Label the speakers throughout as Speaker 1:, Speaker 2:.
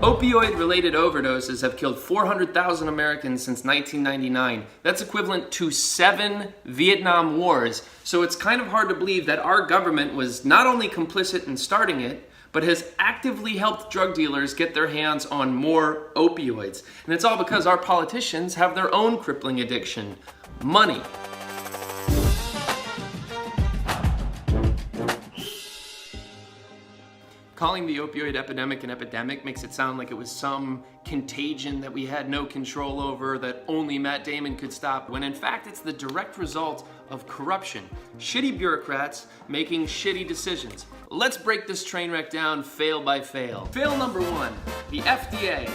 Speaker 1: Opioid-related overdoses have killed 400,000 Americans since 1999. That's equivalent to 7 Vietnam Wars. So it's kind of hard to believe that our government was not only complicit in starting it, but has actively helped drug dealers get their hands on more opioids. And it's all because our politicians have their own crippling addiction: money. Calling the opioid epidemic an epidemic makes it sound like it was some contagion that we had no control over, that only Matt Damon could stop, when in fact it's the direct result of corruption. Shitty bureaucrats making shitty decisions. Let's break this train wreck down fail by fail. Fail number 1, the FDA.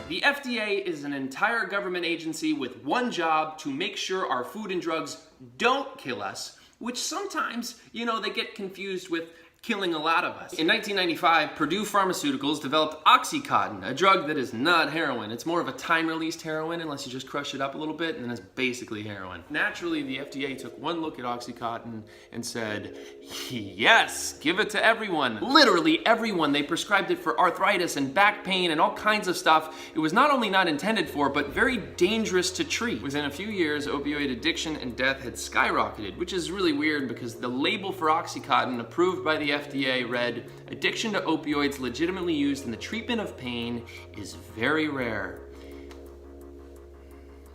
Speaker 1: The FDA is an entire government agency with one job: to make sure our food and drugs don't kill us, which sometimes, they get confused with killing a lot of us. In 1995, Purdue Pharmaceuticals developed Oxycontin, a drug that is not heroin. It's more of a time-released heroin, unless you just crush it up a little bit, and then it's basically heroin. Naturally, the FDA took one look at Oxycontin and said, yes, give it to everyone. Literally everyone. They prescribed it for arthritis and back pain and all kinds of stuff it was not only not intended for, but very dangerous to treat. Within a few years, opioid addiction and death had skyrocketed, which is really weird because the label for Oxycontin approved by the FDA read, "Addiction to opioids legitimately used in the treatment of pain is very rare."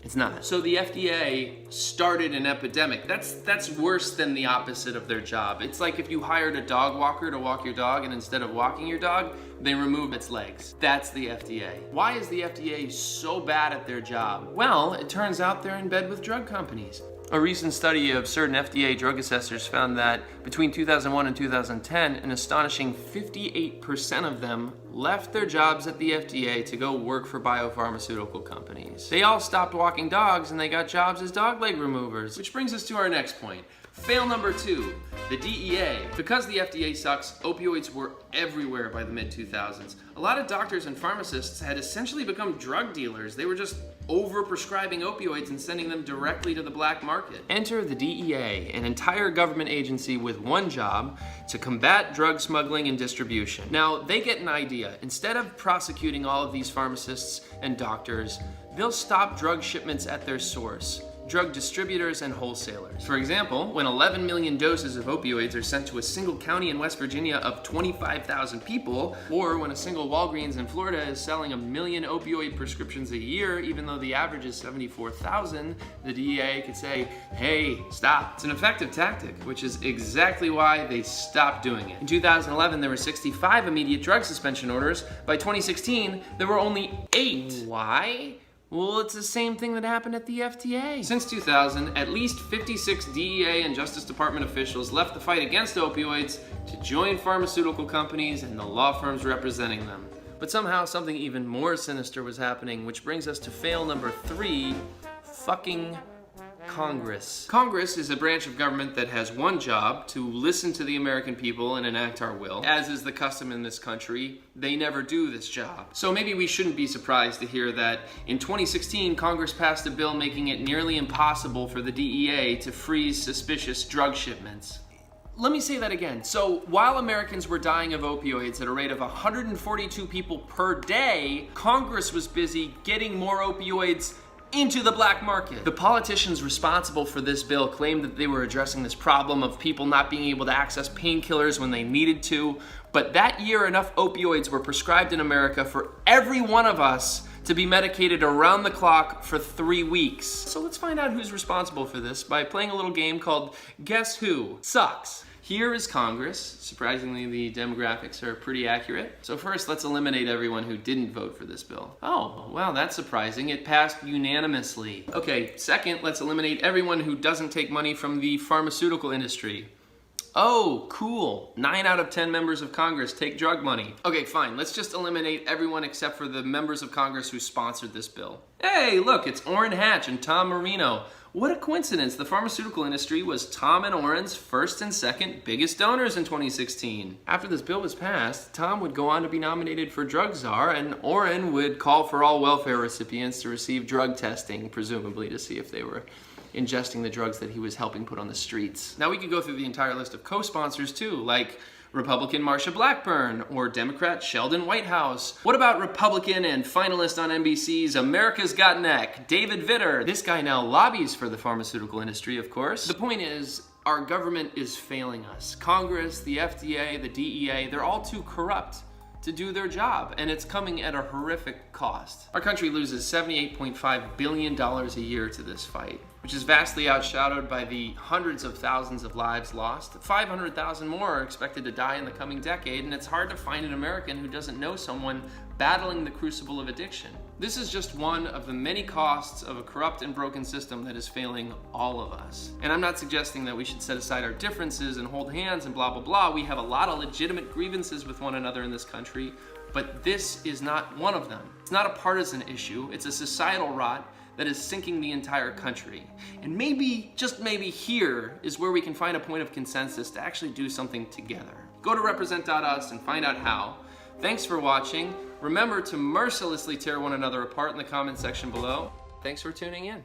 Speaker 1: It's not. So the FDA started an epidemic. That's worse than the opposite of their job. It's like if you hired a dog walker to walk your dog, and instead of walking your dog, they remove its legs. That's the FDA. Why is the FDA so bad at their job? Well, it turns out they're in bed with drug companies. A recent study of certain FDA drug assessors found that between 2001 and 2010, an astonishing 58% of them left their jobs at the FDA to go work for biopharmaceutical companies. They all stopped walking dogs and they got jobs as dog leg removers. Which brings us to our next point. Fail number 2, the DEA. Because the FDA sucks, opioids were everywhere by the mid-2000s. A lot of doctors and pharmacists had essentially become drug dealers. They were just over-prescribing opioids and sending them directly to the black market. Enter the DEA, an entire government agency with one job: to combat drug smuggling and distribution. Now, they get an idea. Instead of prosecuting all of these pharmacists and doctors, they'll stop drug shipments at their source: drug distributors and wholesalers. For example, when 11 million doses of opioids are sent to a single county in West Virginia of 25,000 people, or when a single Walgreens in Florida is selling 1 million opioid prescriptions a year, even though the average is 74,000, the DEA could say, hey, stop. It's an effective tactic, which is exactly why they stopped doing it. In 2011, there were 65 immediate drug suspension orders. By 2016, there were only 8. Why? Well, it's the same thing that happened at the FDA. Since 2000, at least 56 DEA and Justice Department officials left the fight against opioids to join pharmaceutical companies and the law firms representing them. But somehow something even more sinister was happening, which brings us to fail number 3, fucking Congress. Congress is a branch of government that has one job: to listen to the American people and enact our will. As is the custom in this country, they never do this job. So maybe we shouldn't be surprised to hear that in 2016, Congress passed a bill making it nearly impossible for the DEA to freeze suspicious drug shipments. Let me say that again. So while Americans were dying of opioids at a rate of 142 people per day, Congress was busy getting more opioids into the black market. The politicians responsible for this bill claimed that they were addressing this problem of people not being able to access painkillers when they needed to, but that year enough opioids were prescribed in America for every one of us to be medicated around the clock for 3 weeks. So let's find out who's responsible for this by playing a little game called Guess Who Sucks. Here is Congress. Surprisingly, the demographics are pretty accurate. So first, let's eliminate everyone who didn't vote for this bill. Oh, wow, that's surprising. It passed unanimously. Okay, second, let's eliminate everyone who doesn't take money from the pharmaceutical industry. Oh, cool. 9 out of 10 members of Congress take drug money. Okay, fine. Let's just eliminate everyone except for the members of Congress who sponsored this bill. Hey, look, it's Orrin Hatch and Tom Marino. What a coincidence. The pharmaceutical industry was Tom and Orrin's first and second biggest donors in 2016. After this bill was passed, Tom would go on to be nominated for drug czar, and Orrin would call for all welfare recipients to receive drug testing, presumably to see if they were ingesting the drugs that he was helping put on the streets. Now we could go through the entire list of co-sponsors too, like Republican Marsha Blackburn or Democrat Sheldon Whitehouse? What about Republican and finalist on NBC's America's Got Neck, David Vitter? This guy now lobbies for the pharmaceutical industry, of course. The point is, our government is failing us. Congress, the FDA, the DEA, they're all too corrupt to do their job, and it's coming at a horrific cost. Our country loses $78.5 billion a year to this fight, which is vastly outshadowed by the hundreds of thousands of lives lost. 500,000 more are expected to die in the coming decade, and it's hard to find an American who doesn't know someone battling the crucible of addiction. This is just one of the many costs of a corrupt and broken system that is failing all of us. And I'm not suggesting that we should set aside our differences and hold hands and blah, blah, blah. We have a lot of legitimate grievances with one another in this country, but this is not one of them. It's not a partisan issue. It's a societal rot that is sinking the entire country. And maybe, just maybe here is where we can find a point of consensus to actually do something together. Go to represent.us and find out how. Thanks for watching. Remember to mercilessly tear one another apart in the comment section below. Thanks for tuning in.